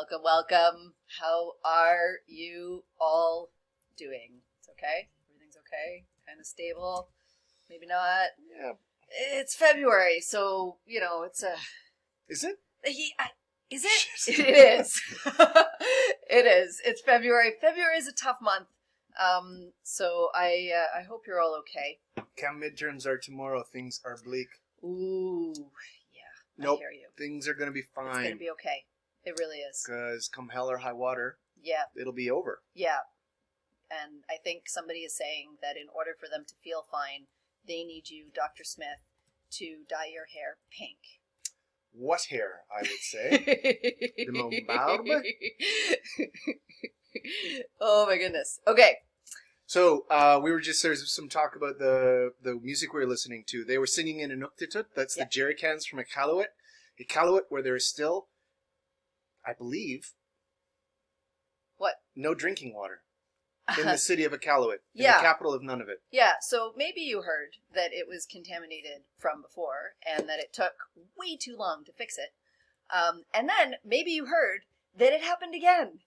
Welcome, welcome. How are you all doing? It's okay? Everything's okay? Kind of stable? Maybe not? Yeah. It's February, so, you know, it's a... Is it? Is it? It is. It is. It's February. February is a tough month. So I hope you're all okay. Cam midterms are tomorrow. Things are bleak. Ooh, yeah. Nope. I hear you. Things are going to be fine. It's going to be okay. It really is. Because come hell or high water, Yeah. it'll be over. Yeah. And I think somebody is saying that in order for them to feel fine, they need you, Dr. Smith, to dye your hair pink. What hair, I would say. The mon barbe. Oh my goodness. Okay. So, there's some talk about the music we were listening to. They were singing in Inuktitut. That's the jerry cans from Iqaluit. Iqaluit, where there is still, I believe, what? No drinking water in the city of Iqaluit, in the capital of Nunavut. Yeah, so maybe you heard that it was contaminated from before and that it took way too long to fix it. And then maybe you heard that it happened again.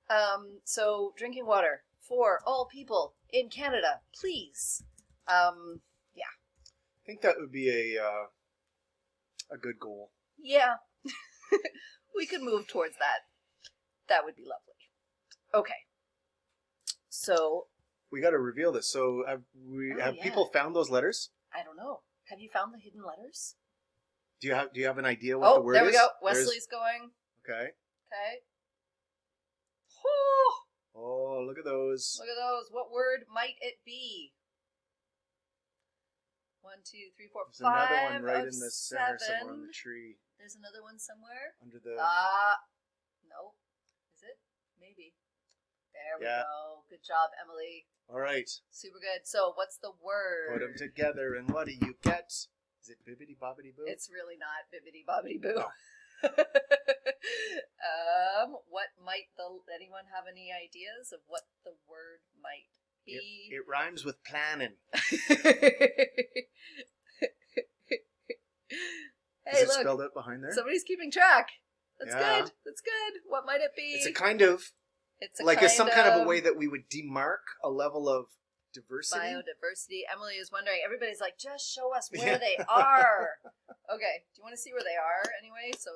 Yeah. So drinking water for all people in Canada, please. Yeah. I think that would be a good goal. Yeah. We could move towards that. That would be lovely. Okay. So we got to reveal this. So have people found those letters? I don't know. Have you found the hidden letters? Do you have an idea what the word is? Oh, there we go. Wesley's going. Okay. Okay. Oh, look at those. Look at those. What word might it be? 1, 2, 3, 4, There's 5 another one right of in the center 7. somewhere on the tree. There's another one somewhere. Under the... No. Is it? Maybe. There we go. Good job, Emily. All right. Super good. So, what's the word? Put them together, and what do you get? Is it bibbidi bobbidi boo? It's really not bibbidi bobbidi boo. No. What might anyone have any ideas of what the word might be? It rhymes with planning. Hey, Is it look, spelled out behind there? somebody's keeping track. That's good. That's good. What might it be? It's a kind of... It's some kind of a way that we would demark a level of diversity. Biodiversity. Emily is wondering. Everybody's like, just show us where they are. Okay. Do you want to see where they are anyway? So,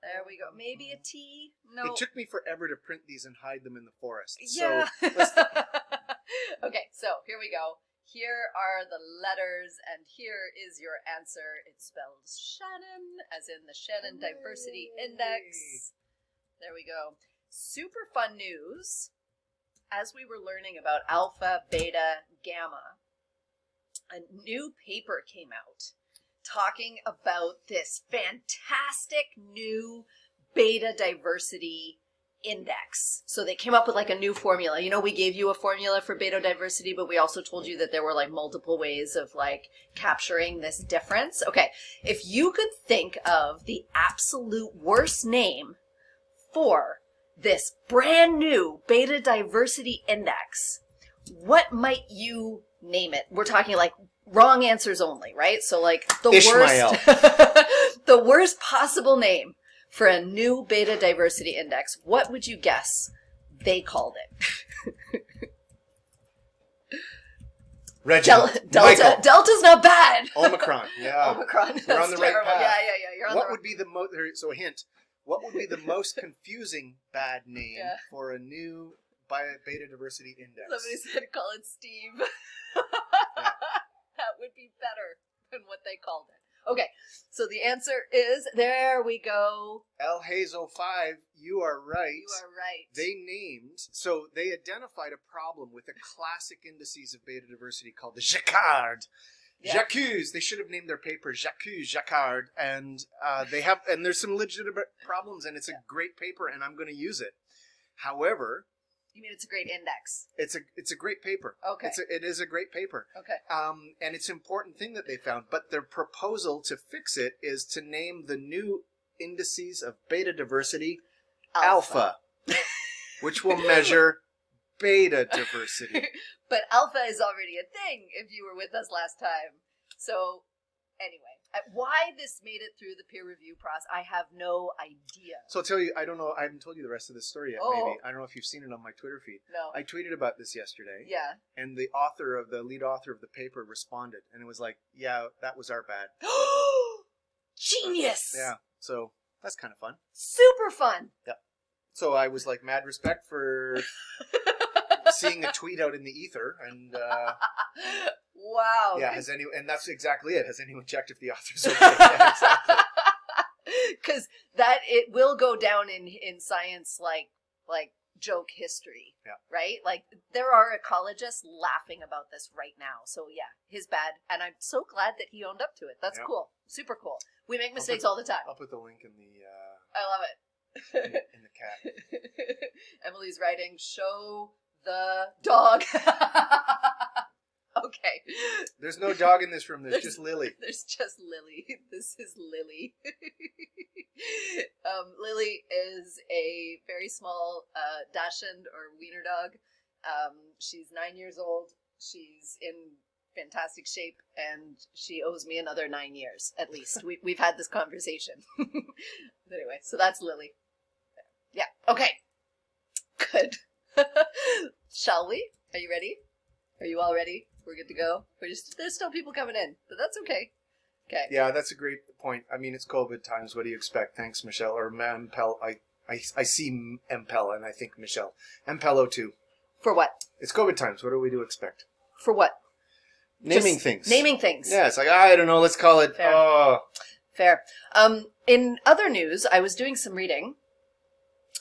there we go. Maybe a T? No. It took me forever to print these and hide them in the forest. Yeah. So okay, so here we go. Here are the letters, and here is your answer. It spells Shannon, as in the Shannon Diversity Index. There we go. Super fun news. As we were learning about alpha, beta, gamma, a new paper came out talking about this fantastic new beta diversity index. So they came up with like a new formula. You know, we gave you a formula for beta diversity, but we also told you that there were like multiple ways of like capturing this difference. Okay, if you could think of the absolute worst name for this brand new beta diversity index, what might you name it? We're talking like wrong answers only, right? So like the Ishmael. worst, the worst possible name for a new beta diversity index. What would you guess they called it? Reginald. Delta. Delta's not bad. Omicron. Yeah. Omicron. We're on the right path. Yeah. You're on what would be the most? So a hint. What would be the most confusing bad name for a new beta diversity index? Somebody said call it Steve. That would be better than what they called it. Okay, so the answer is, there we go. El Hazo 5, you are right. You are right. They identified a problem with the classic indices of beta diversity called the Jacquard. Yeah. J'accuse. They should have named their paper J'accuse, Jacquard, and there's some legitimate problems, and it's a great paper, and I'm going to use it. However, you mean it's a great index? It's a great paper. Okay. It is a great paper. Okay. And it's an important thing that they found, but their proposal to fix it is to name the new indices of beta diversity alpha which will measure beta diversity. But alpha is already a thing if you were with us last time. So Anyway, why this made it through the peer review process, I have no idea. So I'll tell you, I don't know, I haven't told you the rest of this story yet, maybe. I don't know if you've seen it on my Twitter feed. No. I tweeted about this yesterday. Yeah. And the lead author of the paper responded, and it was like, yeah, that was our bad. Genius! Yeah, so that's kind of fun. Super fun! Yep. So I was like, mad respect for seeing a tweet out in the ether, and wow. yeah, and that's exactly it. Has anyone checked if the author's okay? Yeah, exactly. Because it will go down in science like joke history. Yeah. Right? Like, there are ecologists laughing about this right now. So yeah, his bad. And I'm so glad that he owned up to it. That's cool. Super cool. We make mistakes all the time. I'll put the link in the I love it. in the cat. Emily's writing, show the dog. Okay. There's no dog in this room. There's just Lily. There's just Lily. This is Lily. Lily is a very small Dachshund or wiener dog. She's 9 years old. She's in fantastic shape, and she owes me another 9 years at least. We've had this conversation. Anyway, so that's Lily. Yeah. Okay. Good. Shall we? Are you ready? Are you all ready? We're good to go. There's still people coming in, but that's okay. Okay. Yeah, that's a great point. I mean, it's COVID times. What do you expect? Thanks, Michelle. Or Mpel. I see Mpel, and I think Michelle. Mpello too. For what? It's COVID times. What do we do expect? For what? Naming things. Naming things. Yeah, it's like, I don't know, let's call it... Fair. Oh. Fair. In other news, I was doing some reading.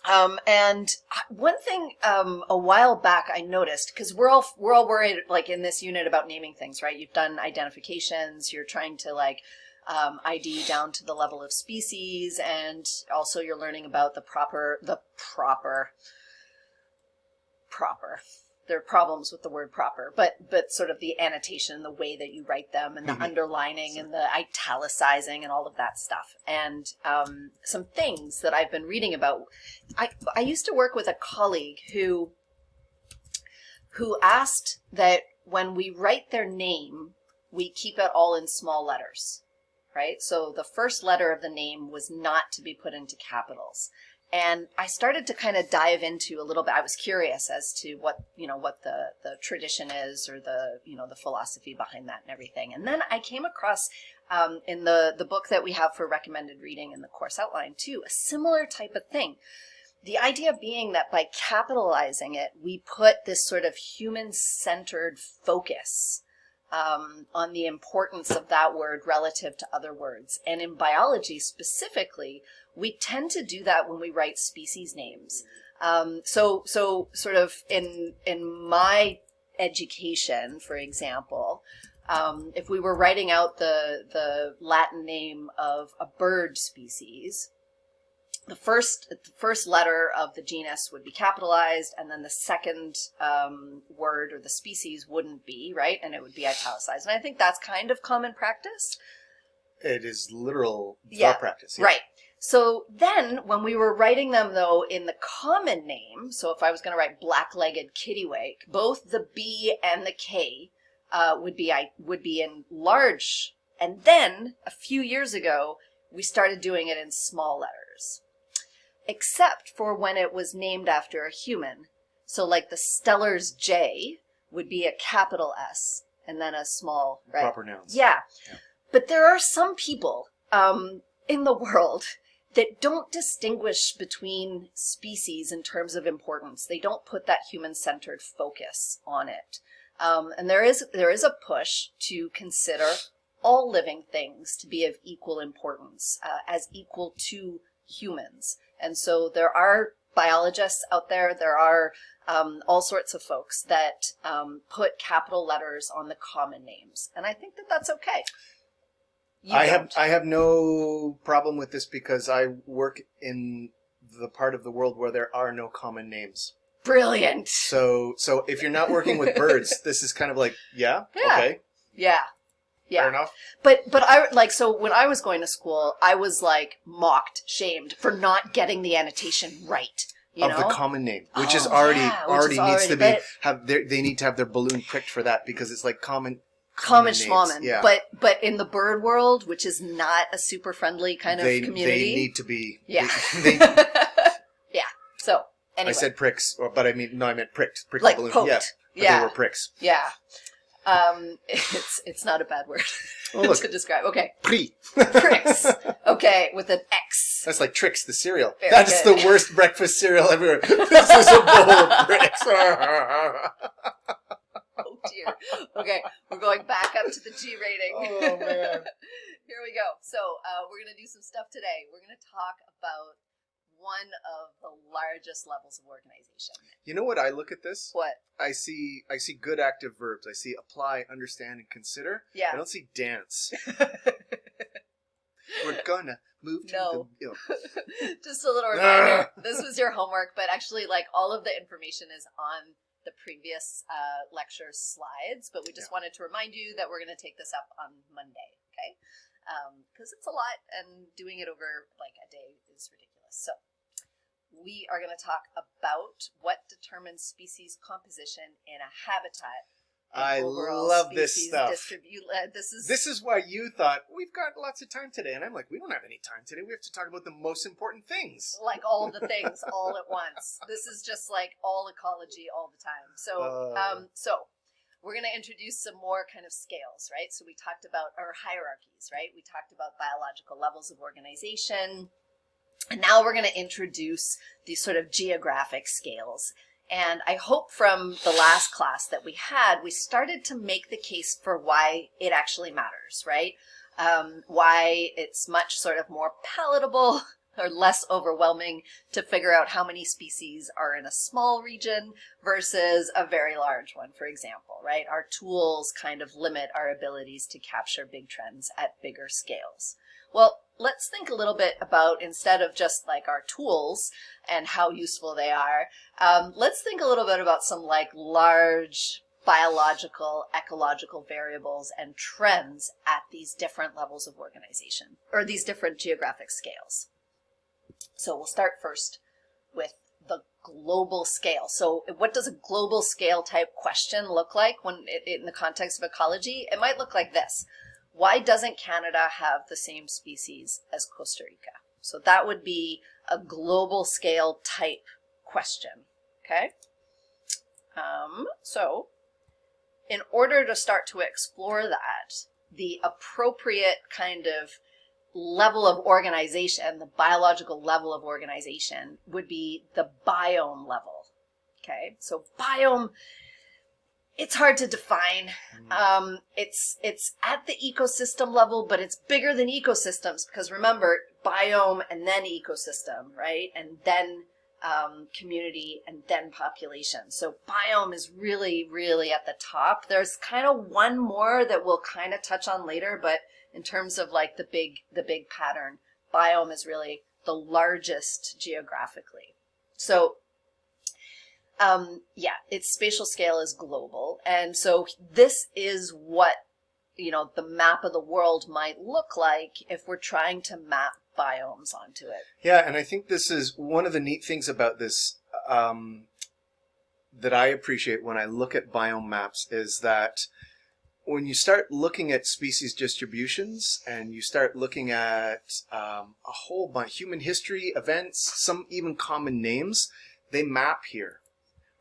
And one thing, a while back I noticed, because we're all worried, like, in this unit about naming things, right? You've done identifications, you're trying to, like, ID down to the level of species, and also you're learning about the proper. There are problems with the word proper, but sort of the annotation, the way that you write them, and the underlining and the italicizing and all of that stuff. And some things that I've been reading about. I used to work with a colleague who asked that when we write their name, we keep it all in small letters, right? So the first letter of the name was not to be put into capitals. And I started to kind of dive into a little bit. I was curious as to what the tradition is, or the philosophy behind that and everything. And then I came across in the book that we have for recommended reading in the course outline too, a similar type of thing. The idea being that by capitalizing it, we put this sort of human-centered focus on the importance of that word relative to other words. And in biology specifically, we tend to do that when we write species names. So sort of in my education, for example, if we were writing out the Latin name of a bird species, the first letter of the genus would be capitalized, and then the second word or the species wouldn't be, right? And it would be italicized. And I think that's kind of common practice. It is literal thought practice. Yeah. Right. So then when we were writing them, though, in the common name, so if I was going to write black-legged kittiwake, both the B and the K would be in large. And then a few years ago, we started doing it in small letters. Except for when it was named after a human. So like the Stellar's J would be a capital S and then a small, right? Proper nouns. Yeah. But there are some people in the world that don't distinguish between species in terms of importance. They don't put that human-centered focus on it. And there is a push to consider all living things to be of equal importance, as equal to humans. And so there are biologists out there, there are all sorts of folks that put capital letters on the common names. And I think that that's okay. I have no problem with this because I work in the part of the world where there are no common names. Brilliant. So if you're not working with birds, this is kind of like, okay. Yeah. Fair enough. But I so when I was going to school, I was like mocked, shamed for not getting the annotation right. You know? The common name, which is already needs to be they they need to have their balloon pricked for that because it's like common common names. schmommen. Yeah. But in the bird world, which is not a super friendly kind of community. They need to be. Yeah. Yeah. So, anyway. I said pricks, but I meant pricked. Pricked like the balloon. poked. Yeah. But Yeah. they were pricks. Yeah. It's not a bad word to describe. Okay. Pricks. Okay, with an X. That's like Trix, the cereal. Very That's good. the worst breakfast cereal ever. This is a bowl of Trix. Oh dear. Okay, we're going back up to the G rating. Oh, man. Here we go. So we're going to do some stuff today. We're going to talk about one of the largest levels of organization. You know what I look at this? What? I see good active verbs. I see apply, understand, and consider. Yeah. I don't see dance. We're gonna move to No. the... Just a little reminder. This was your homework, but actually, like, all of the information is on the previous lecture slides, but we just wanted to remind you that we're going to take this up on Monday, okay? Because it's a lot, and doing it over, like, a day is ridiculous. So we are going to talk about what determines species composition in a habitat. I love this stuff. This is why you thought, we've got lots of time today. And I'm like, we don't have any time today. We have to talk about the most important things. like all of the things all at once. This is just like all ecology all the time. So, so we're going to introduce some more kind of scales, right? So we talked about our hierarchies, right? We talked about biological levels of organization. And now we're going to introduce these sort of geographic scales. And I hope from the last class that we had, we started to make the case for why it actually matters, right? Why it's much sort of more palatable or less overwhelming to figure out how many species are in a small region versus a very large one, for example, right? Our tools kind of limit our abilities to capture big trends at bigger scales. Well, let's think a little bit about, instead of just like our tools and how useful they are, let's think a little bit about some like large biological, ecological variables and trends at these different levels of organization, or these different geographic scales. So we'll start first with the global scale. So what does a global scale type question look like when in the context of ecology? It might look like this. Why doesn't Canada have the same species as Costa Rica? So that would be a global scale type question, okay? So in order to start to explore that, the appropriate kind of level of organization, the biological level of organization, would be the biome level, okay? So biome, it's hard to define. It's at the ecosystem level, but it's bigger than ecosystems, because remember, biome and then ecosystem, right? And then community and then population. So biome is really, really at the top. There's kind of one more that we'll kind of touch on later, but in terms of like the big pattern, biome is really the largest geographically. So its spatial scale is global. And so this is what, the map of the world might look like if we're trying to map biomes onto it. Yeah, and I think this is one of the neat things about this that I appreciate when I look at biome maps is that when you start looking at species distributions and you start looking at a whole bunch, human history, events, some even common names, they map here.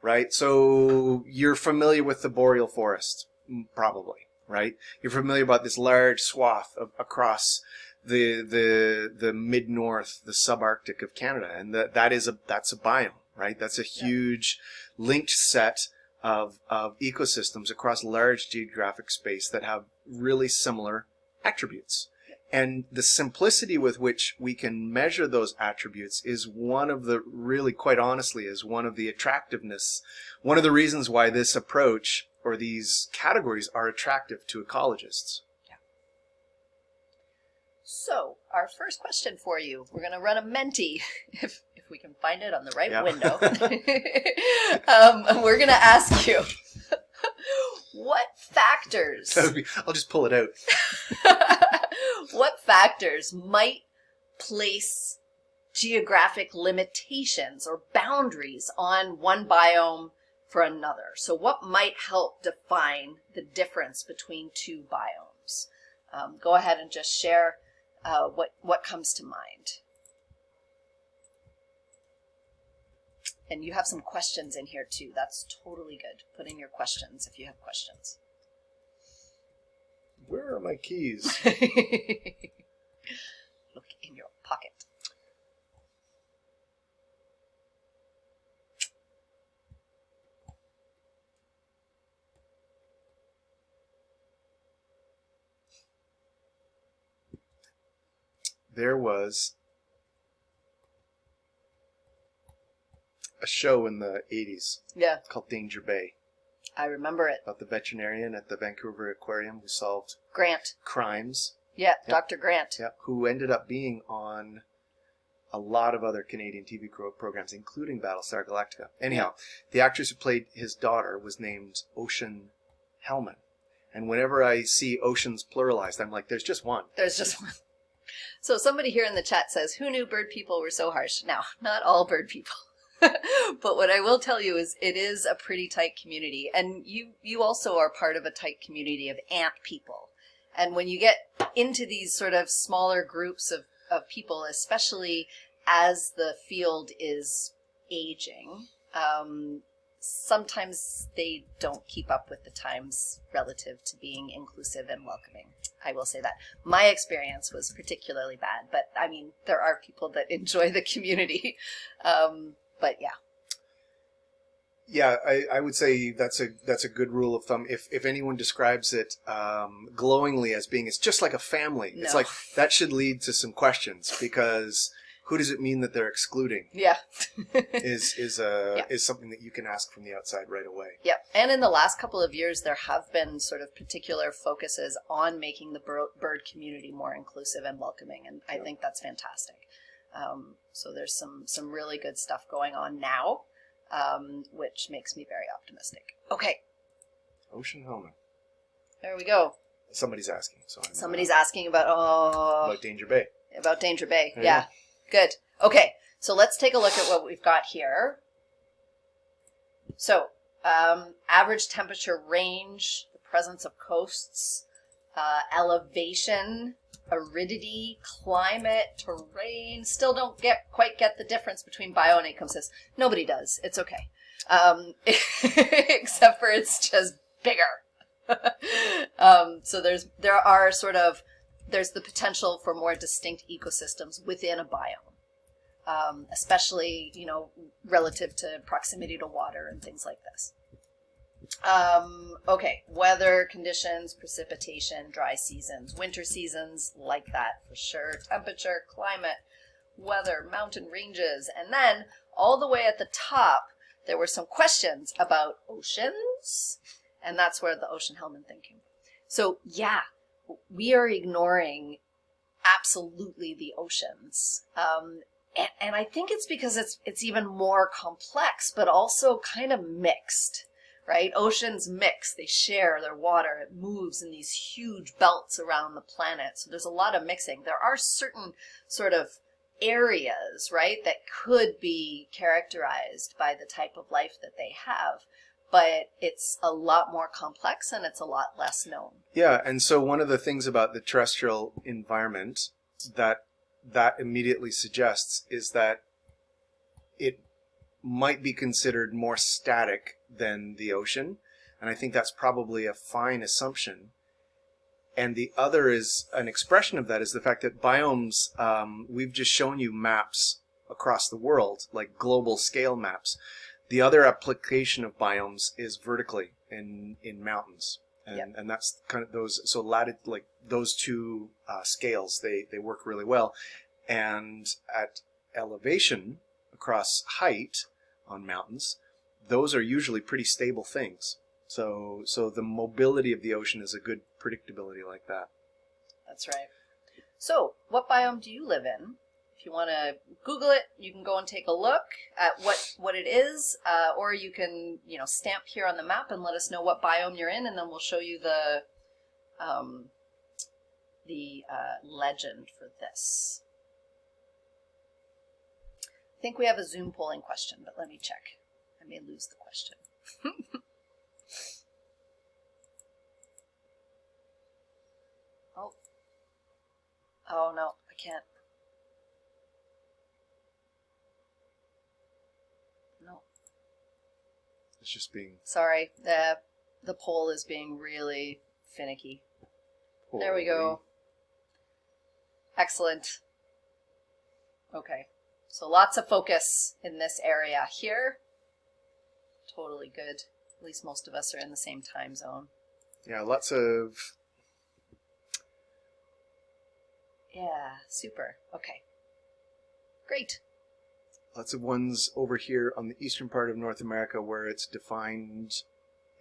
Right, so you're familiar with the boreal forest, probably, right? You're familiar about this large swath across the mid-north, the subarctic of Canada, and that's a biome, right? That's a huge linked set of ecosystems across large geographic space that have really similar attributes. And the simplicity with which we can measure those attributes is one of the, really quite honestly, is one of the attractiveness, one of the reasons why this approach or these categories are attractive to ecologists. Yeah. So, our first question for you, we're going to run a mentee, if we can find it on the right window. We're going to ask you, what factors... I'll just pull it out. What factors might place geographic limitations or boundaries on one biome for another. So what might help define the difference between two biomes? Go ahead and just share what comes to mind. And you have some questions in here too. That's totally good. Put in your questions if you have questions. Where are my keys? Look in your pocket. There was a show in the 80s called Danger Bay. I remember it. About the veterinarian at the Vancouver Aquarium who solved Grant crimes. Yeah, yep. Dr. Grant. Yeah, who ended up being on a lot of other Canadian TV programs, including Battlestar Galactica. Anyhow, the actress who played his daughter was named Ocean Hellman. And whenever I see oceans pluralized, I'm like, there's just one. There's just one. So somebody here in the chat says, who knew bird people were so harsh? Now, not all bird people. But what I will tell you is it is a pretty tight community. And you also are part of a tight community of ant people. And when you get into these sort of smaller groups of people, especially as the field is aging, sometimes they don't keep up with the times relative to being inclusive and welcoming. I will say that. My experience was particularly bad, but I mean, there are people that enjoy the community. But yeah. Yeah, I would say that's a good rule of thumb. If anyone describes it glowingly as being, it's just like a family. No. It's like, that should lead to some questions, because who does it mean that they're excluding? Yeah. is something that you can ask from the outside right away. Yeah. And in the last couple of years, there have been sort of particular focuses on making the bird community more inclusive and welcoming. And I think that's fantastic. So there's some really good stuff going on now, which makes me very optimistic. Okay. Ocean Hellman. There we go. Somebody's asking. Somebody's asking about Danger Bay. About Danger Bay. Yeah. Good. Okay. So let's take a look at what we've got here. So average temperature range, the presence of coasts, elevation, aridity, climate, terrain. Still don't quite get the difference between bio and ecosystem. Nobody does. It's okay. Except for it's just bigger. So there's the potential for more distinct ecosystems within a biome, especially, relative to proximity to water and things like this. Okay, weather conditions, precipitation, dry seasons, winter seasons, like that for sure. Temperature, climate, weather, mountain ranges, and then all the way at the top, there were some questions about oceans, and that's where the Ocean Hellman thing came. So yeah, we are ignoring absolutely the oceans. And I think it's because it's even more complex, but also kind of mixed. Right? Oceans mix, they share their water, it moves in these huge belts around the planet. So there's a lot of mixing. There are certain sort of areas, right, that could be characterized by the type of life that they have, but it's a lot more complex and it's a lot less known. Yeah, and so one of the things about the terrestrial environment that immediately suggests is that it might be considered more static than the ocean, and I think that's probably a fine assumption. And the other is an expression of that is the fact that biomes, we've just shown you maps across the world, like global scale maps. The other application of biomes is vertically in mountains, and that's kind of those. So like those two scales, they work really well, and at elevation across height on mountains, those are usually pretty stable things. So the mobility of the ocean is a good predictability like that. That's right. So what biome do you live in? If you want to Google it, you can go and take a look at what it is, or you can stamp here on the map and let us know what biome you're in, and then we'll show you the legend for this. I think we have a Zoom polling question, but let me check. I may lose the question. Oh. Oh, no, I can't. No. It's just being... Sorry, the poll is being really finicky. There we go. Excellent. Okay, so lots of focus in this area here. Totally good. At least most of us are in the same time zone. Yeah, lots of... Yeah, super. Okay. Great. Lots of ones over here on the eastern part of North America where it's defined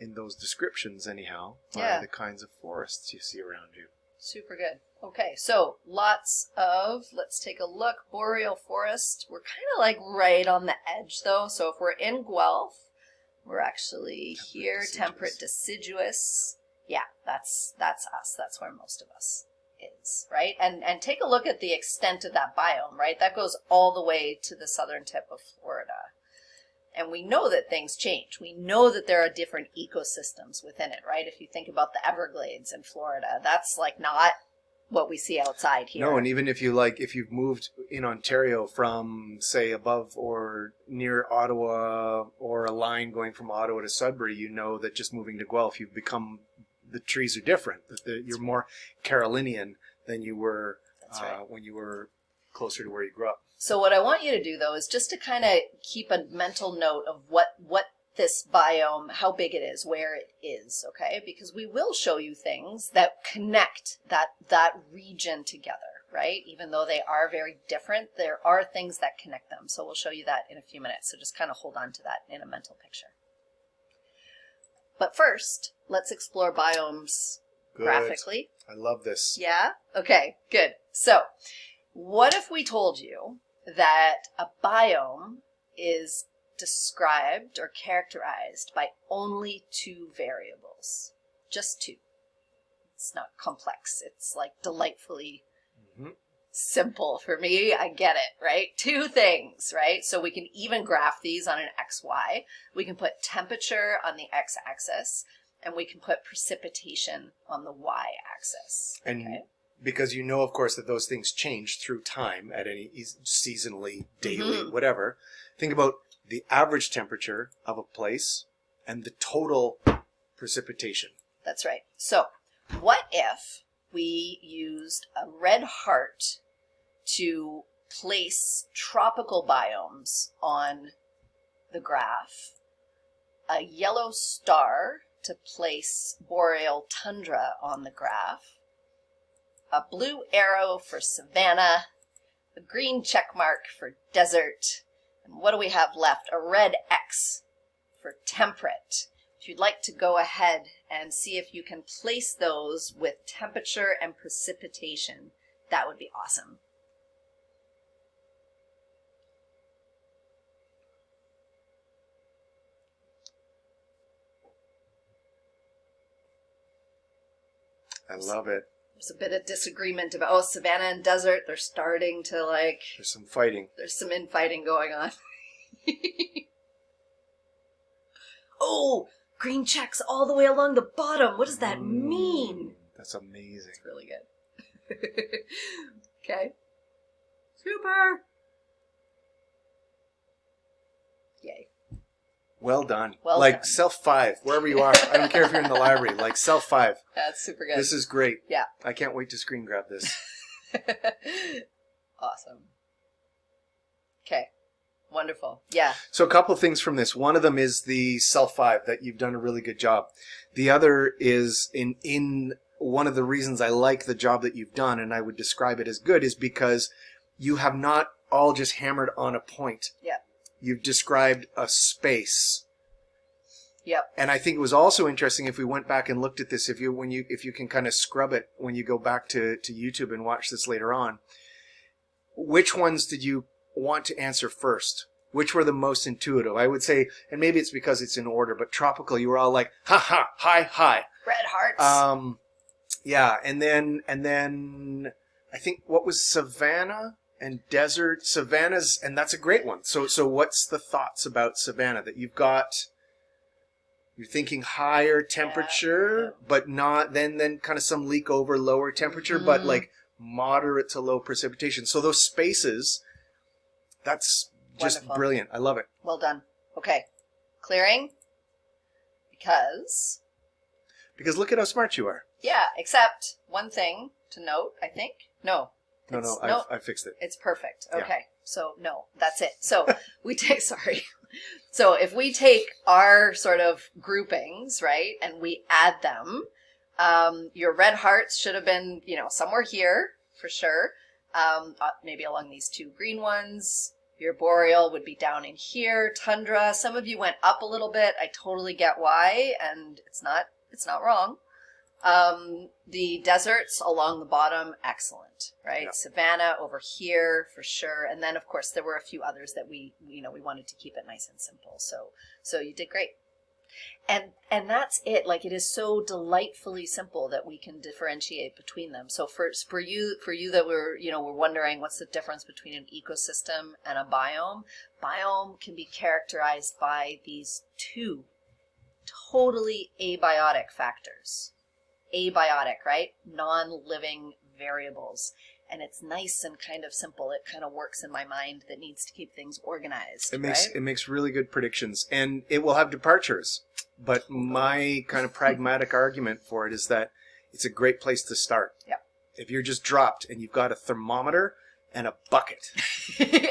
in those descriptions anyhow by the kinds of forests you see around you. Super good. Okay, so lots of, let's take a look, boreal forest. We're kind of like right on the edge though. So if we're in Guelph, we're actually here, temperate deciduous. Yeah, that's us. That's where most of us is, right? And take a look at the extent of that biome, right? That goes all the way to the southern tip of Florida. And we know that things change. We know that there are different ecosystems within it, right? If you think about the Everglades in Florida, that's like not what we see outside here. No, and even if you've moved in Ontario from, say, above or near Ottawa, or a line going from Ottawa to Sudbury, you know that just moving to Guelph, you've become, the trees are different. You're more Carolinian than you were when you were closer to where you grew up. So what I want you to do, though, is just to kind of keep a mental note of what this biome, how big it is, where it is, okay? Because we will show you things that connect that region together, right? Even though they are very different, there are things that connect them. So we'll show you that in a few minutes. So just kind of hold on to that in a mental picture. But first, let's explore biomes graphically. I love this. Yeah? Okay, good. So what if we told you that a biome is described or characterized by only two variables? Just two. It's not complex. It's like delightfully simple for me. I get it, right? Two things, right? So we can even graph these on an XY. We can put temperature on the x-axis, and we can put precipitation on the y-axis. And because you know, of course, that those things change through time at any seasonally, daily, whatever. Think about the average temperature of a place and the total precipitation. That's right. So what if we used a red heart to place tropical biomes on the graph, a yellow star to place boreal tundra on the graph, a blue arrow for savanna, a green check mark for desert, and what do we have left? A red X for temperate. If you'd like to go ahead and see if you can place those with temperature and precipitation, that would be awesome. I love it. There's a bit of disagreement about, oh, savanna and desert, they're starting to like... There's some fighting. There's some infighting going on. Oh, green checks all the way along the bottom. What does that mean? That's amazing. It's really good. Okay. Super. Yay. Well done. Well like done. self 5, wherever you are. I don't care if you're in the library. Like self 5. That's super good. This is great. Yeah. I can't wait to screen grab this. Awesome. Okay. Wonderful. Yeah. So a couple of things from this. One of them is the self 5 that you've done a really good job. The other is in one of the reasons I like the job that you've done, and I would describe it as good, is because you have not all just hammered on a point. Yeah. You've described a space. Yep. And I think it was also interesting if we went back and looked at this, if you can kind of scrub it when you go back to YouTube and watch this later on. Which ones did you want to answer first? Which were the most intuitive? I would say, and maybe it's because it's in order, but tropical, you were all like, ha ha, hi, hi. Red hearts. Yeah, and then I think what was savanna and desert? Savanna's, and that's a great one. So what's the thoughts about savanna that you've got? You're thinking higher temperature, but not then kind of some leak over lower temperature, but like moderate to low precipitation. So those spaces, that's just Wonderful. brilliant. I love it. Well done. Okay. Clearing. Because look at how smart you are. yeah, except one thing to note, I think. No. No, I fixed it. It's perfect. Yeah. Okay. So no, that's it. So we take, sorry. So if we take our sort of groupings, right, and we add them, your red hearts should have been, somewhere here for sure. Maybe along these two green ones. Your boreal would be down in here. Tundra. Some of you went up a little bit. I totally get why, and it's not wrong. The deserts along the bottom, excellent, right? Yeah. Savannah over here for sure. And then of course there were a few others that we wanted to keep it nice and simple. So you did great. And that's it. Like, it is so delightfully simple that we can differentiate between them. So for you that we're wondering what's the difference between an ecosystem and a biome. Biome can be characterized by these two totally abiotic factors. Abiotic, right? Non-living variables. And it's nice and kind of simple. It kind of works in my mind that needs to keep things organized. It makes really good predictions, and it will have departures. But my kind of pragmatic argument for it is that it's a great place to start. Yeah. If you're just dropped and you've got a thermometer and a bucket,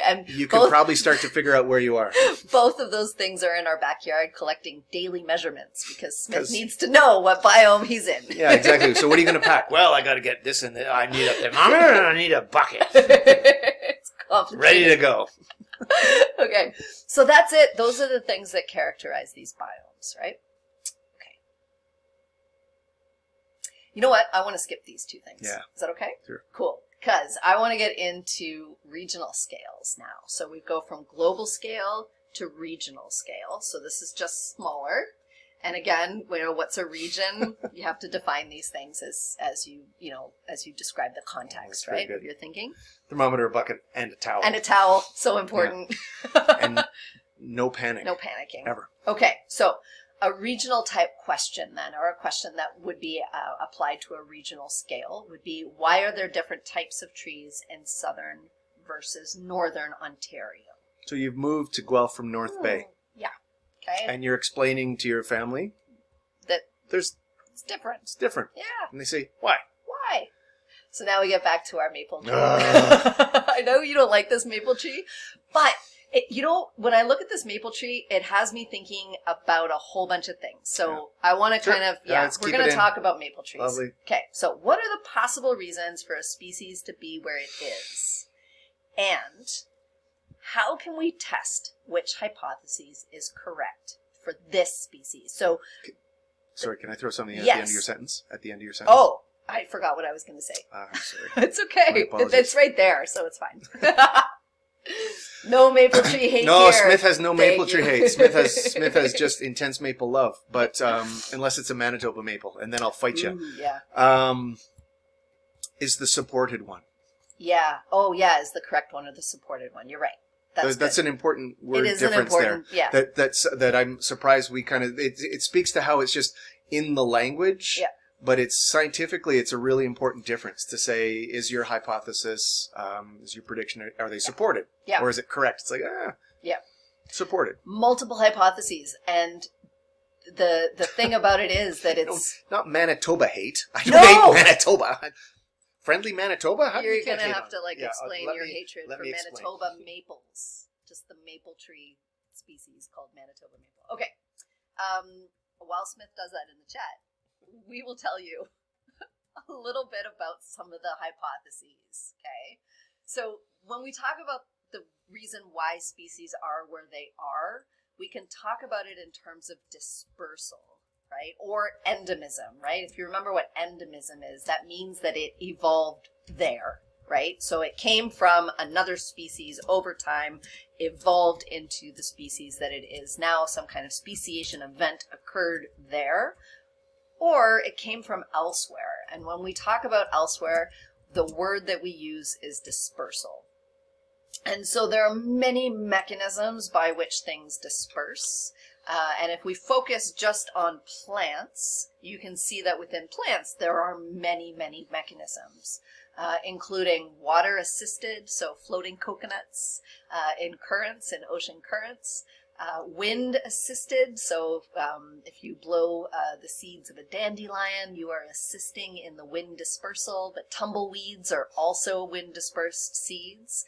and you can probably start to figure out where you are. Both of those things are in our backyard collecting daily measurements because Smith needs to know what biome he's in. Yeah, exactly. So what are you going to pack? Well, I got to get this in there. I need a thermometer and I need a bucket. It's complicated. Ready to go. Okay, so that's it. Those are the things that characterize these biomes, right? Okay. You know what? I want to skip these two things. Yeah. Is that okay? Sure. Cool. Because I want to get into regional scales now. So we go from global scale to regional scale. So this is just smaller. And again, what's a region? You have to define these things as you describe the context, right? Of your thinking. Thermometer, a bucket, and a towel. And a towel, so important. Yeah. And no panic. No panicking. Ever. Okay, so a regional type question then, or a question that would be applied to a regional scale would be, why are there different types of trees in southern versus northern Ontario? So you've moved to Guelph from North Bay. Yeah. Okay. And you're explaining to your family that it's different. It's different. Yeah. And they say, why? Why? So now we get back to our maple tree. I know you don't like this maple tree, but when I look at this maple tree, it has me thinking about a whole bunch of things. So I want to kind of, we're going to talk about maple trees. Lovely. Okay, so what are the possible reasons for a species to be where it is? And how can we test which hypothesis is correct for this species? So, sorry, can I throw something at yes. the end of your sentence? At the end of your sentence? Oh, I forgot what I was going to say. I'm sorry. It's okay. My apologies. It's right there, so it's fine. No maple tree hate No, here. Smith has no maple Thank tree you. hate. Smith has just intense maple love. But unless it's a Manitoba maple, and then I'll fight you. Ooh, yeah. Is the supported one? Yeah. Oh, yeah. Is the correct one or the supported one? You're right. That's an important word it is difference an important, there. Yeah. That I'm surprised we kind of it speaks to how it's just in the language. Yeah. But scientifically, it's a really important difference to say, is your hypothesis, is your prediction, are they supported? Yeah. Or is it correct? It's like, yeah. Supported. Multiple hypotheses. And the thing about it is that it's... Not Manitoba hate. I don't hate Manitoba. Friendly Manitoba? How You're you going to hate have on to it? explain your hatred for explain. Manitoba maples. Just the maple tree species called Manitoba maple. Okay. While Smith does that in the chat, we will tell you a little bit about some of the hypotheses, okay? So when we talk about the reason why species are where they are, we can talk about it in terms of dispersal, right? Or endemism, right? If you remember what endemism is, that means that it evolved there, right? So it came from another species over time, evolved into the species that it is now. Some kind of speciation event occurred there. Or it came from elsewhere. And when we talk about elsewhere, the word that we use is dispersal. And so there are many mechanisms by which things disperse. And if we focus just on plants, you can see that within plants there are many, many mechanisms, including water-assisted, so floating coconuts in currents, in ocean currents, wind-assisted, so if you blow the seeds of a dandelion, you are assisting in the wind dispersal, but tumbleweeds are also wind-dispersed seeds.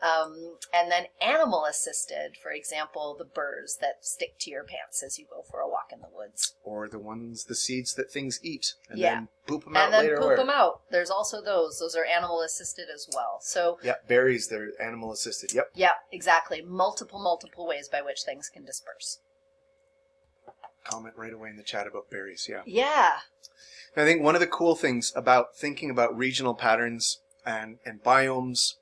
And then animal-assisted, for example, the burrs that stick to your pants as you go for a walk in the woods. Or the seeds that things eat, and Yeah. then poop them out And then later. poop them out. There's also those. Those are animal-assisted as well. So Yeah, berries, they're animal-assisted. Yep. yeah, exactly. Multiple ways by which things can disperse. Comment right away in the chat about berries, yeah. Yeah. I think one of the cool things about thinking about regional patterns and biomes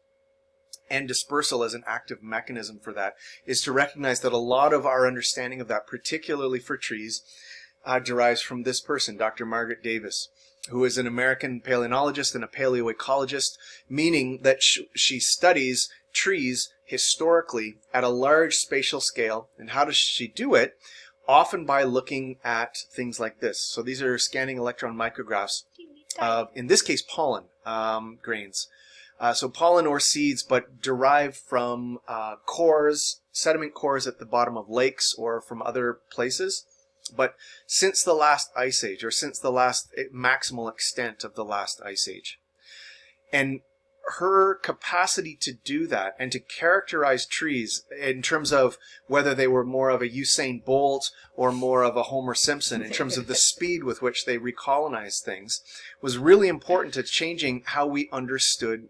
and dispersal as an active mechanism for that is to recognize that a lot of our understanding of that, particularly for trees, derives from this person, Dr. Margaret Davis, who is an American paleontologist and a paleoecologist, meaning that she studies trees historically at a large spatial scale. And how does she do it? Often by looking at things like this. So these are scanning electron micrographs of, in this case, pollen grains. So pollen or seeds, but derived from cores, sediment cores at the bottom of lakes or from other places. But since the last ice age, or since the last maximal extent of the last ice age. And her capacity to do that and to characterize trees in terms of whether they were more of a Usain Bolt or more of a Homer Simpson in terms of the speed with which they recolonized things was really important to changing how we understood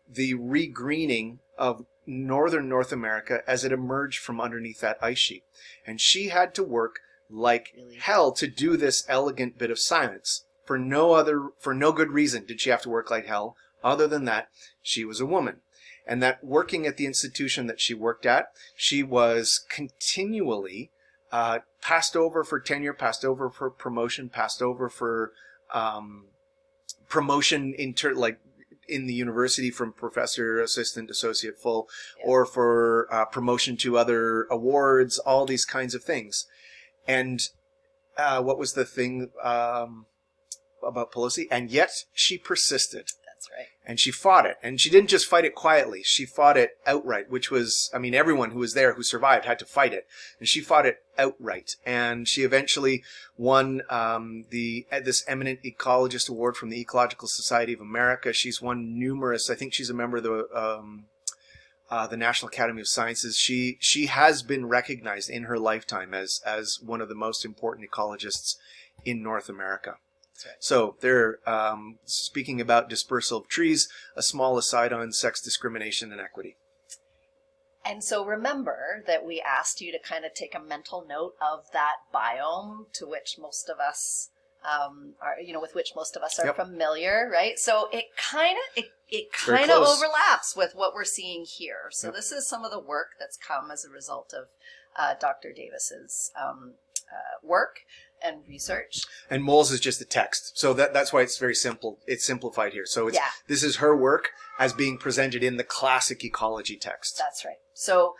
the regreening of northern North America as it emerged from underneath that ice sheet. And she had to work like hell to do this elegant bit of science. For no good reason did she have to work like hell, other than that she was a woman. And that working at the institution that she worked at, she was continually passed over for tenure, passed over for promotion, passed over for promotion in the university from professor, assistant, associate, full, or for promotion to other awards, all these kinds of things. And what was the thing about Pelosi? And yet she persisted. That's right. And she fought it. And she didn't just fight it quietly. She fought it outright, which was, I mean, everyone who was there who survived had to fight it. And she fought it outright. And she eventually won this eminent ecologist award from the Ecological Society of America. She's won numerous, I think she's a member of the National Academy of Sciences. She has been recognized in her lifetime as one of the most important ecologists in North America. Right. So they're speaking about dispersal of trees, a small aside on sex discrimination and equity. And so remember that we asked you to kind of take a mental note of that biome to which most of us with which most of us are familiar, right? So it kind of overlaps with what we're seeing here. So this is some of the work that's come as a result of Dr. Davis's work and research. And moles is just the text. So that's why it's very simple. It's simplified here. So this is her work as being presented in the classic ecology text. That's right. So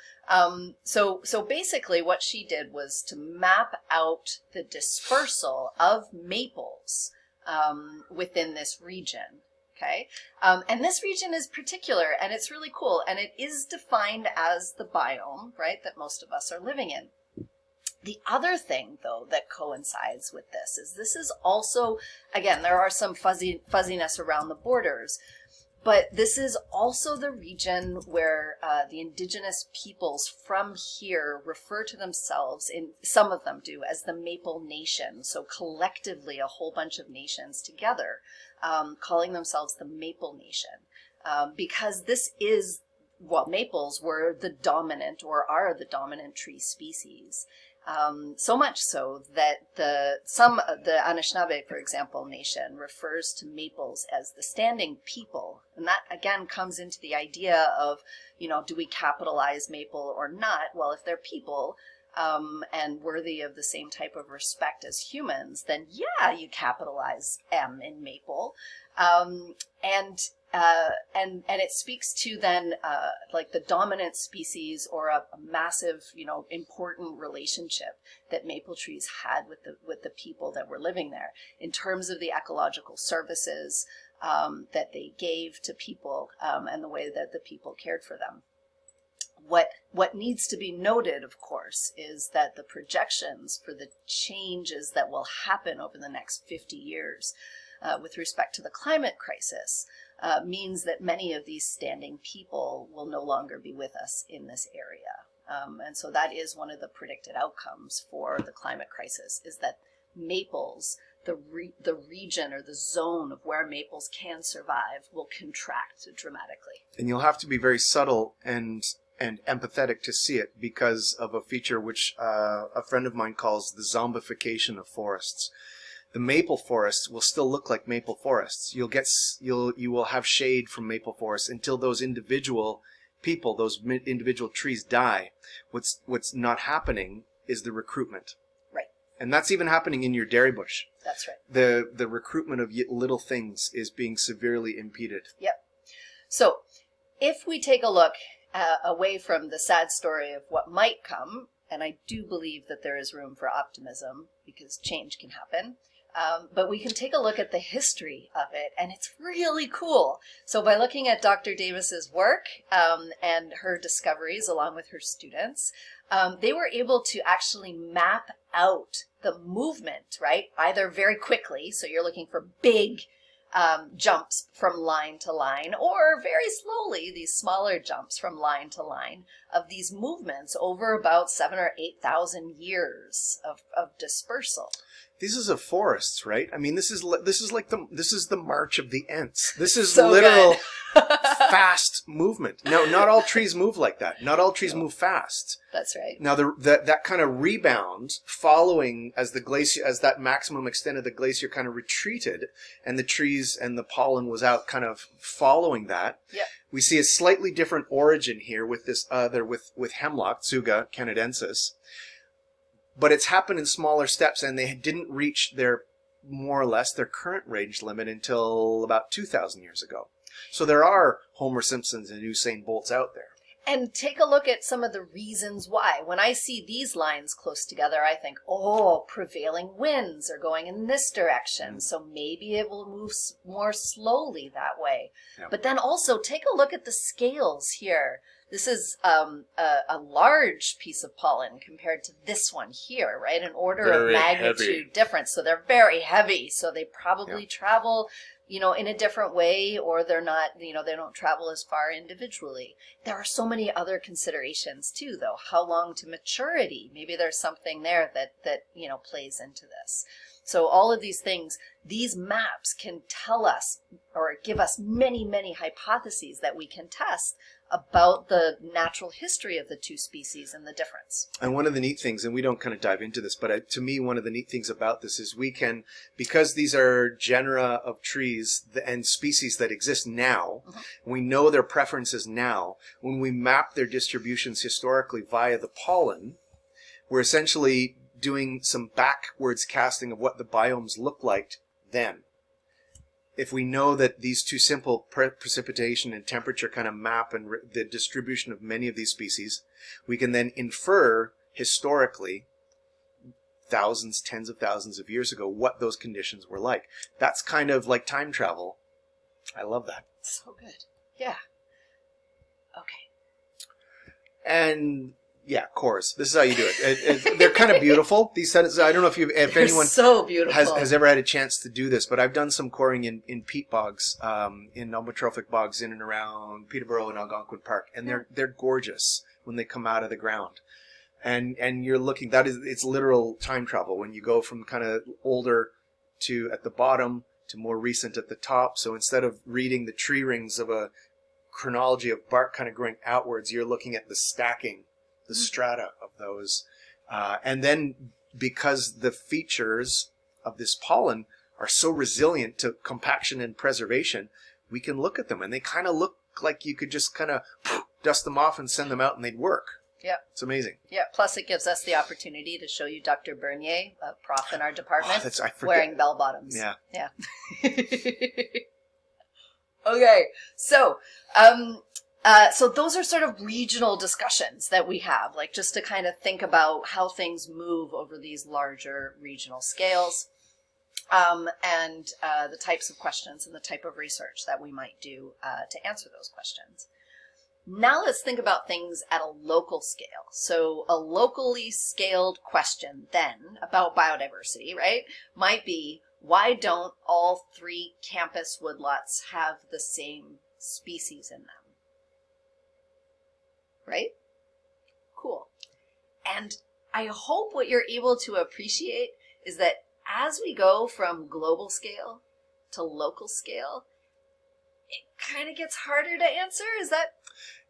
basically what she did was to map out the dispersal of maples within this region. Okay. And this region is particular and it's really cool. And it is defined as the biome, right, that most of us are living in. The other thing, though, that coincides with this is also, again, there are some fuzziness around the borders, but this is also the region where the indigenous peoples from here refer to themselves, some of them do, as the Maple Nation. So collectively, a whole bunch of nations together calling themselves the Maple Nation, because this is, maples were the dominant or are the dominant tree species. So much so that the Anishinaabe, for example, nation refers to maples as the standing people. And that, again, comes into the idea of, do we capitalize maple or not? Well, if they're people and worthy of the same type of respect as humans, then yeah, you capitalize M in maple. And And it speaks to then like the dominant species or a massive, important relationship that maple trees had with the people that were living there in terms of the ecological services that they gave to people and the way that the people cared for them. What needs to be noted, of course, is that the projections for the changes that will happen over the next 50 years with respect to the climate crisis means that many of these standing people will no longer be with us in this area. And so that is one of the predicted outcomes for the climate crisis, is that maples, the region or the zone of where maples can survive, will contract dramatically. And you'll have to be very subtle and empathetic to see it because of a feature which a friend of mine calls the zombification of forests. The maple forests will still look like maple forests. You will have shade from maple forests until those individual people, those individual trees die. What's not happening is the recruitment. Right. And that's even happening in your dairy bush. That's right. The recruitment of little things is being severely impeded. Yep. So if we take a look away from the sad story of what might come, and I do believe that there is room for optimism because change can happen, but we can take a look at the history of it, and it's really cool. So by looking at Dr. Davis's work and her discoveries along with her students, they were able to actually map out the movement, right? Either very quickly, so you're looking for big jumps from line to line, or very slowly, these smaller jumps from line to line of these movements over about 7,000 or 8,000 years of dispersal. This is a forest, right? I mean, this is the march of the ants. This is So literal fast movement. Now, not all trees move like that. Not all trees move fast. That's right. Now, that kind of rebound following as that maximum extent of the glacier kind of retreated, and the trees and the pollen was out, kind of following that. Yeah. We see a slightly different origin here with this with hemlock, Tsuga canadensis. But it's happened in smaller steps, and they didn't reach more or less their current range limit until about 2,000 years ago. So there are Homer Simpsons and Usain Bolts out there. And take a look at some of the reasons why. When I see these lines close together, I think, oh, prevailing winds are going in this direction, so maybe it will move more slowly that way. Yeah. But then also take a look at the scales here. This is a large piece of pollen compared to this one here, right? An order very of magnitude heavy difference. So they're very heavy. So they probably travel, in a different way, or they're not, they don't travel as far individually. There are so many other considerations too, though. How long to maturity? Maybe there's something there that plays into this. So all of these things, these maps can tell us or give us many, many hypotheses that we can test about the natural history of the two species and the difference. And one of the neat things, and we don't kind of dive into this, but to me, one of the neat things about this is we can, because these are genera of trees and species that exist now, we know their preferences now. When we map their distributions historically via the pollen, we're essentially doing some backwards casting of what the biomes looked like then. If we know that these two simple precipitation and temperature kind of map and the distribution of many of these species, we can then infer historically, thousands, tens of thousands of years ago, what those conditions were like. That's kind of like time travel. I love that. So good. Yeah. Okay. And yeah, cores. This is how you do it. They're kind of beautiful. These sentences. I don't know if anyone so beautiful. has ever had a chance to do this, but I've done some coring in peat bogs, in nomotrophic bogs in and around Peterborough and Algonquin Park, and they're gorgeous when they come out of the ground. And you're looking. It's literal time travel when you go from kind of older to at the bottom to more recent at the top. So instead of reading the tree rings of a chronology of bark kind of growing outwards, you're looking at the stacking, the strata of those. And then because the features of this pollen are so resilient to compaction and preservation, we can look at them and they kind of look like you could just kind of dust them off and send them out and they'd work. Yeah. It's amazing. Yeah. Plus it gives us the opportunity to show you Dr. Bernier, a prof in our department, I forget. wearing bell bottoms. Yeah. Yeah. Okay, so so those are sort of regional discussions that we have, like just to kind of think about how things move over these larger regional scales, and the types of questions and the type of research that we might do to answer those questions. Now let's think about things at a local scale. So a locally scaled question then about biodiversity, right, might be, why don't all 3 campus woodlots have the same species in them? Right? Cool. And I hope what you're able to appreciate is that as we go from global scale to local scale, it kind of gets harder to answer. Is that?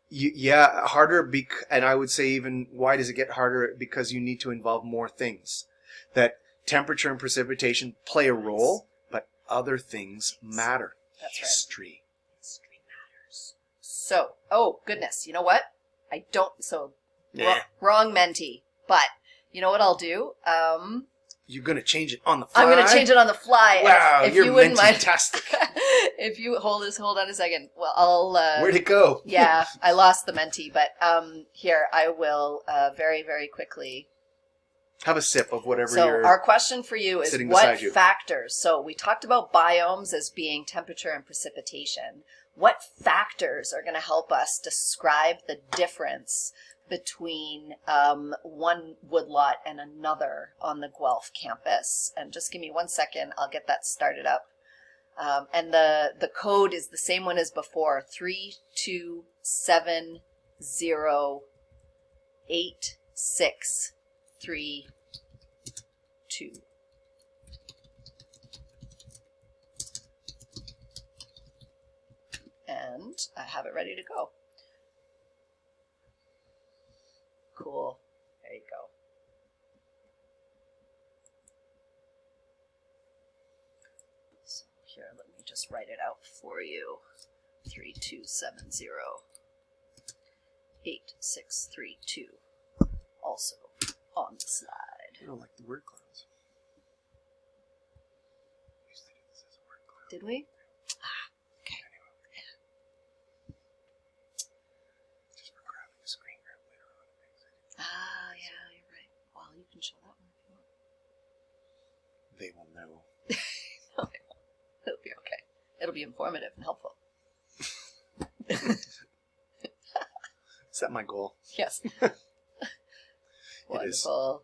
Yeah, harder. And I would say even, why does it get harder? Because you need to involve more things. That temperature and precipitation play a role, but other things matter. That's right. History Matters. So, oh goodness, you know what? I don't, so Yeah. wrong mentee, but you know what I'll do? You're going to change it on the fly? I'm going to change it on the fly. Wow, if you're you wouldn't mind. fantastic. If you hold on a second. Well, I'll. Where'd it go? Yeah, I lost the mentee, but here I will very, very quickly. Have a sip of whatever So you're our question for you is, sitting what beside you. factors? So we talked about biomes as being temperature and precipitation. What factors are going to help us describe the difference between one woodlot and another on the Guelph campus? And just give me 1 second, I'll get that started up. And the code is the same one as before, 327086332. And I have it ready to go. Cool. There you go. So here, let me just write it out for you. 327086332. Also on the slide. I don't like the word clouds. Did we? Ah, yeah, you're right. Well, you can show that one if you want. They will know. No, they won't. It'll be okay. It'll be informative and helpful. Is that my goal? Yes. It Wonderful.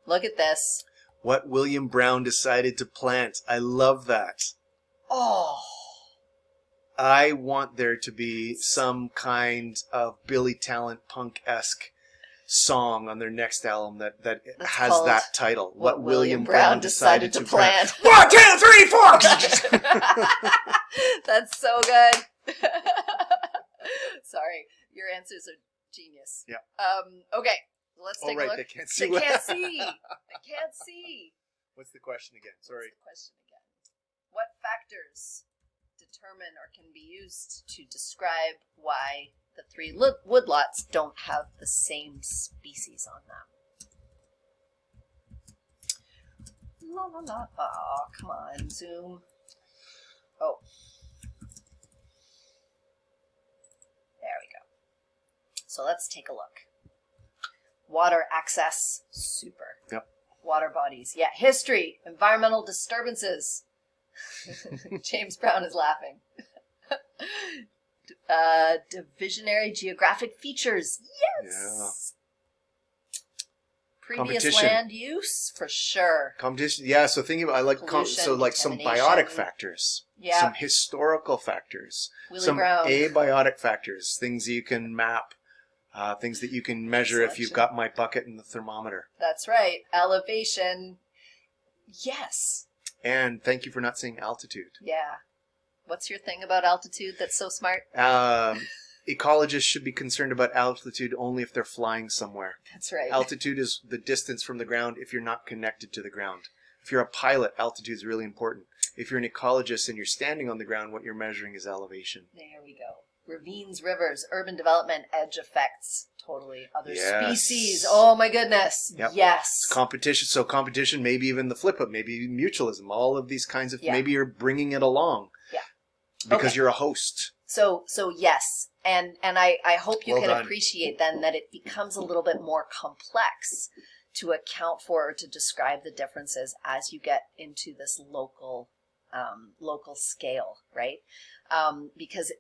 Look at this. What William Brown decided to plant. I love that. Oh. I want there to be some kind of Billy Talent punk-esque song on their next album that That's has called that title. What William Brown decided to plant. 1, 2, 3, 4! That's so good. Sorry, your answers are genius. Yeah. Okay, let's take a right, look. they can't see. They can't see. They can't see. What's the question again? Sorry. What's the question again? What factors determine or can be used to describe why the 3 woodlots don't have the same species on them? La la la. Oh, come on, zoom. Oh. There we go. So let's take a look. Water access, super. Yep. Water bodies, yeah. History, environmental disturbances. James Brown is laughing. Divisionary geographic features, yes. Yeah. Previous Competition. land use, for sure. Competition. Yeah, so thinking about, I like, Pollution, so like some contamination. biotic factors. Yeah. Some historical factors. Willie some Brown. abiotic factors. Things you can map. Things that you can measure if you've got my bucket and the thermometer. That's right. Elevation. Yes. And thank you for not saying altitude. Yeah. What's your thing about altitude that's so smart? Ecologists should be concerned about altitude only if they're flying somewhere. That's right. Altitude is the distance from the ground if you're not connected to the ground. If you're a pilot, altitude is really important. If you're an ecologist and you're standing on the ground, what you're measuring is elevation. There we go. Ravines, rivers, urban development, edge effects. Totally. Other species. Oh my goodness. Yep. Yes. Competition. So competition, maybe even the flip up, maybe mutualism, all of these kinds of, maybe you're bringing it along. Yeah. because you're a host. So yes, and I hope you Well can done. appreciate then that it becomes a little bit more complex to account for or to describe the differences as you get into this local scale, right? Because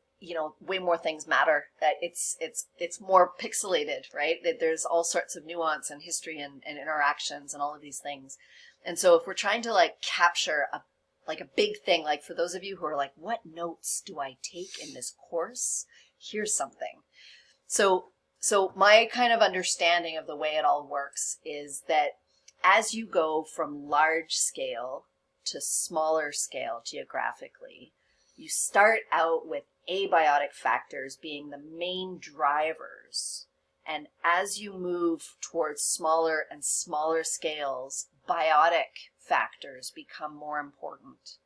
way more things matter. That it's more pixelated, right? That there's all sorts of nuance and history and interactions and all of these things. And so if we're trying to like capture a big thing, like for those of you who are like, what notes do I take in this course? Here's something. So my kind of understanding of the way it all works is that as you go from large scale to smaller scale geographically, you start out with abiotic factors being the main drivers. And as you move towards smaller and smaller scales, biotic factors become more important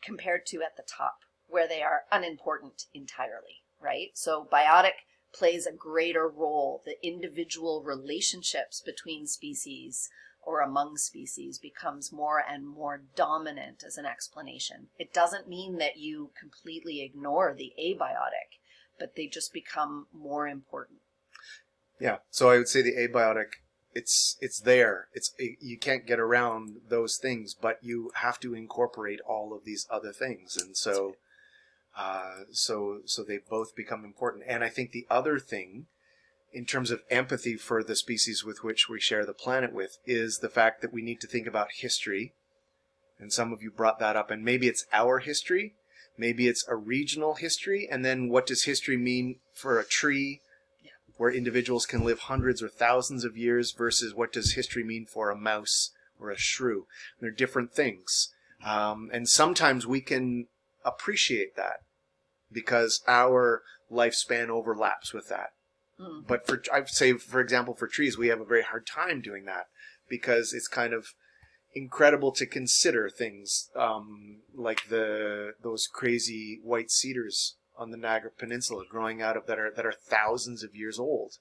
compared to at the top, where they are unimportant entirely, right? So biotic plays a greater role. The individual relationships between species or among species becomes more and more dominant as an explanation. It doesn't mean that you completely ignore the abiotic, but they just become more important. Yeah, so I would say the abiotic, it's there. You can't get around those things, but you have to incorporate all of these other things, and so so they both become important. And I think the other thing, in terms of empathy for the species with which we share the planet with, is the fact that we need to think about history. And some of you brought that up, and maybe it's our history, maybe it's a regional history, and then what does history mean for a tree, where individuals can live hundreds or thousands of years, versus what does history mean for a mouse or a shrew. They're different things. And sometimes we can appreciate that because our lifespan overlaps with that. Mm. But I would say, for example, for trees, we have a very hard time doing that because it's kind of incredible to consider things like those crazy white cedars on the Niagara Peninsula growing out of that are thousands of years old.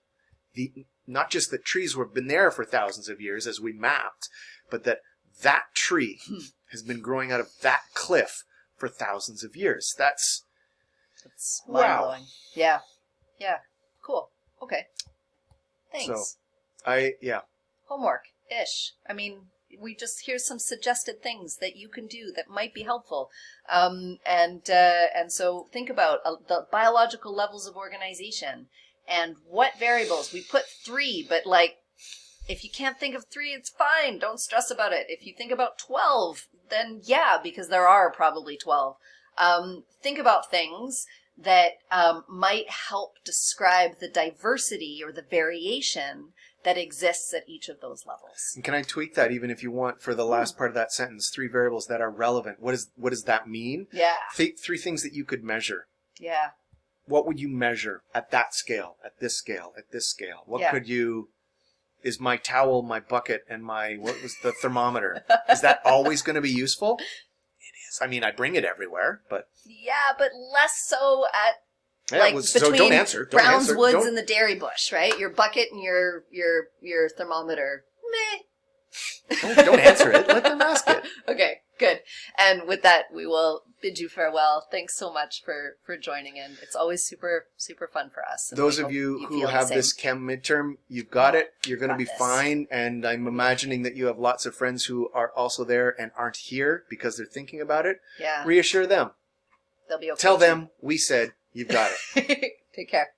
Not just that trees have been there for thousands of years as we mapped, but that tree has been growing out of that cliff for thousands of years. That's mind-blowing. Wow. Yeah. Cool. Okay. Thanks. So, Homework-ish. I mean, here's some suggested things that you can do that might be helpful. And so think about the biological levels of organization and what variables. We put 3, but if you can't think of 3, it's fine. Don't stress about it. If you think about 12, then yeah, because there are probably 12. Think about things that might help describe the diversity or the variation that exists at each of those levels. And can I tweak that even if you want for the last part of that sentence? 3 variables that are relevant. What does that mean? Yeah. 3 things that you could measure. Yeah. What would you measure at that scale, at this scale, at this scale? What could you... Is my towel, my bucket, and what was the thermometer? Is that always going to be useful? It is. I mean, I bring it everywhere, but... Yeah, but less so at... Yeah, so don't answer. Brown's Woods and the Dairy Bush, right? Your bucket and your thermometer. Meh. Don't answer it. Let them ask it. Okay, good. And with that, we will bid you farewell. Thanks so much for joining in. It's always super, super fun for us. Those of you who have this chem midterm, you've got it. You're going to be fine. And I'm imagining that you have lots of friends who are also there and aren't here because they're thinking about it. Yeah. Reassure them. They'll be okay. Tell them we said you've got it. Take care.